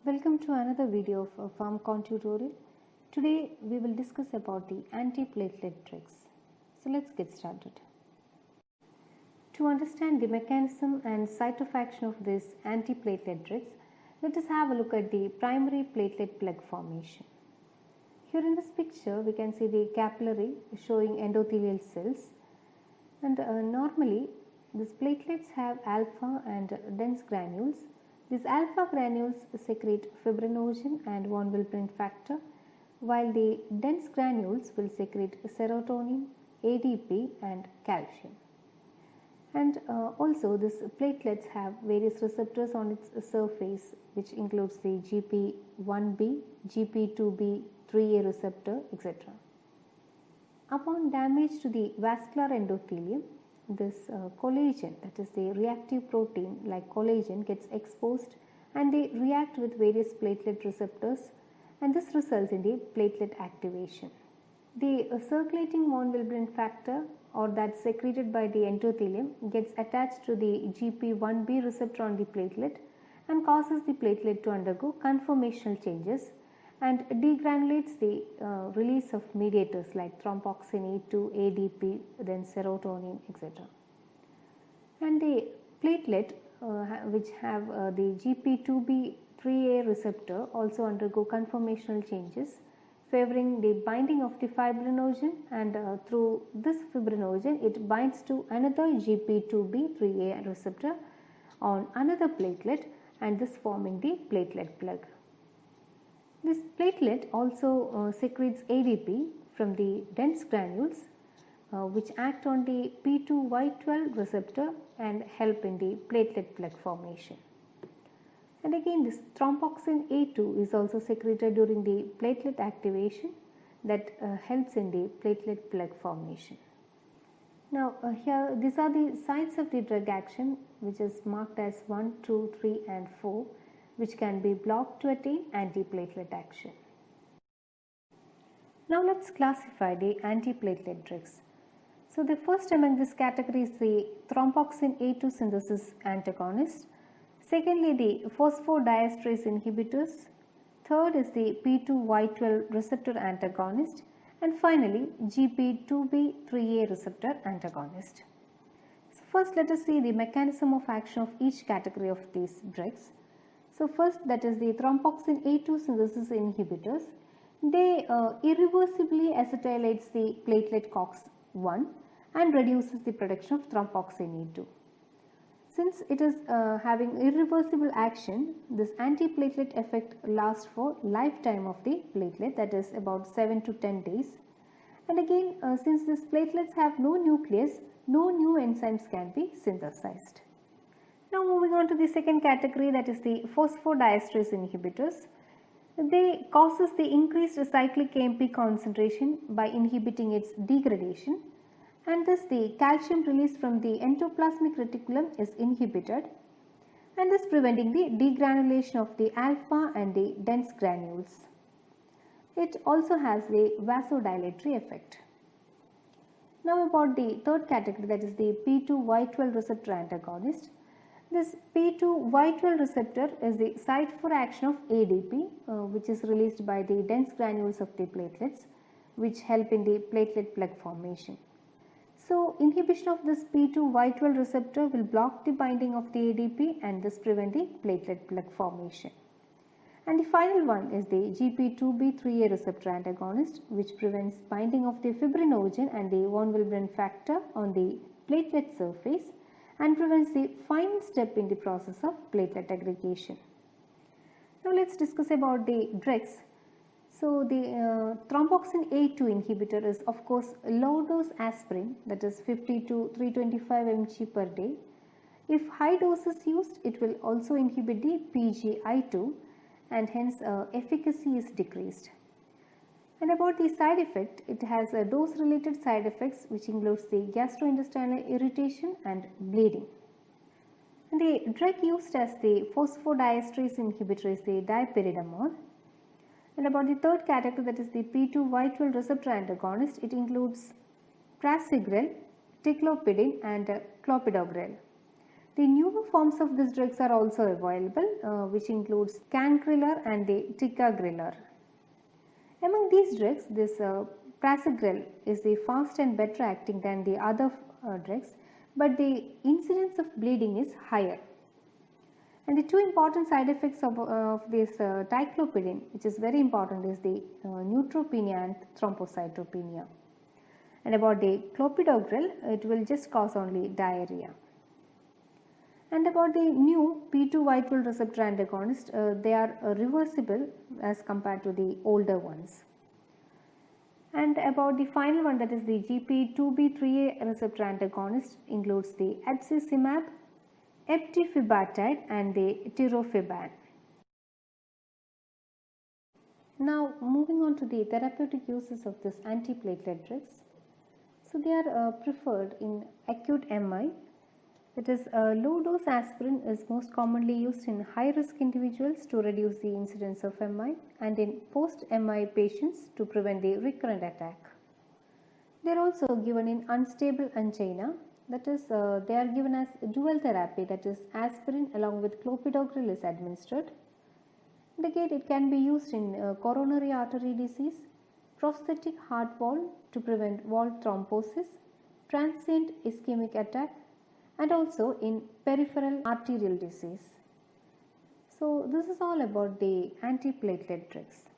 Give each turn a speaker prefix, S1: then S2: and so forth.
S1: Welcome to another video of PharmCon tutorial. Today we will discuss about the antiplatelet drugs. So let's get started. To understand the mechanism and site of action of these antiplatelet drugs, let us have a look at the primary platelet plug formation. Here in this picture we can see the capillary showing endothelial cells, and normally these platelets have alpha and dense granules. These alpha granules secrete fibrinogen and von Willebrand factor, while the dense granules will secrete serotonin, ADP and calcium. And also these platelets have various receptors on its surface, which includes the GP1B, GP2B, 3A receptor, etc. Upon damage to the vascular endothelium, this collagen, that is the reactive protein like collagen, gets exposed and they react with various platelet receptors, and this results in the platelet activation. The circulating von Willebrand factor, or that secreted by the endothelium, gets attached to the GP1B receptor on the platelet and causes the platelet to undergo conformational changes and degranulates the release of mediators like thromboxane A2, ADP, then serotonin, etc. And the platelet which have the GP2B 3A receptor also undergo conformational changes, favoring the binding of the fibrinogen, and through this fibrinogen it binds to another GP2B 3A receptor on another platelet, and this forming the platelet plug. This platelet also secretes ADP from the dense granules which act on the P2Y12 receptor and help in the platelet plug formation. And again, this thromboxane A2 is also secreted during the platelet activation that helps in the platelet plug formation. Now here these are the sites of the drug action, which is marked as 1, 2, 3 and 4, which can be blocked to attain antiplatelet action. Now let's classify the antiplatelet drugs. So the first among this category is the thromboxane A2 synthesis antagonist. Secondly, the phosphodiesterase inhibitors. Third is the P2Y12 receptor antagonist. And finally, GP2B3A receptor antagonist. So first let us see the mechanism of action of each category of these drugs. So first, that is the thromboxane A2 synthesis inhibitors. They irreversibly acetylates the platelet COX-1 and reduces the production of thromboxane A2. Since it is having irreversible action, this antiplatelet effect lasts for lifetime of the platelet, that is about 7 to 10 days. And again, since these platelets have no nucleus, no new enzymes can be synthesized. Now moving on to the second category, that is the phosphodiesterase inhibitors. They causes the increased cyclic AMP concentration by inhibiting its degradation, and thus the calcium released from the endoplasmic reticulum is inhibited, and thus preventing the degranulation of the alpha and the dense granules. It also has the vasodilatory effect. Now about the third category, that is the P2Y12 receptor antagonist. This P2Y12 receptor is the site for action of ADP, which is released by the dense granules of the platelets, which help in the platelet plug formation. So inhibition of this P2Y12 receptor will block the binding of the ADP and thus prevent the platelet plug formation. And the final one is the GP2B3A receptor antagonist, which prevents binding of the fibrinogen and the von Willebrand factor on the platelet surface and prevents the final step in the process of platelet aggregation. Now let's discuss about the drugs. So the thromboxane A2 inhibitor is of course low dose aspirin, that is 50 to 325 mg per day. If high dose is used, it will also inhibit the PGI2 and hence efficacy is decreased. And about the side effect, it has a dose related side effects which includes the gastrointestinal irritation and bleeding. And the drug used as the phosphodiesterase inhibitor is the dipyridamole. And about the third category, that is the P2Y12 receptor antagonist, it includes prasugrel, ticlopidine and clopidogrel. The newer forms of these drugs are also available, which includes cangrelor and the ticagrelor. Among these drugs, this prasugrel is the fast and better acting than the other drugs, but the incidence of bleeding is higher. And the two important side effects of this ticlopidine, which is very important, is the neutropenia and thrombocytopenia. And about the clopidogrel, it will just cause only diarrhea. And about the new P2 Y12 receptor antagonist, they are reversible as compared to the older ones. And about the final one, that is the GP2B3A receptor antagonist, includes the abscimab, eptifibatide and the tirofiban. Now moving on to the therapeutic uses of this antiplatelet drugs. So they are preferred in acute MI. That is, low dose aspirin is most commonly used in high risk individuals to reduce the incidence of MI and in post MI patients to prevent the recurrent attack. They are also given in unstable angina, that is, they are given as dual therapy, that is, aspirin along with clopidogrel is administered. And again, it can be used in coronary artery disease, prosthetic heart valve to prevent valve thrombosis, transient ischemic attack, and also in peripheral arterial disease. So this is all about the antiplatelet drugs.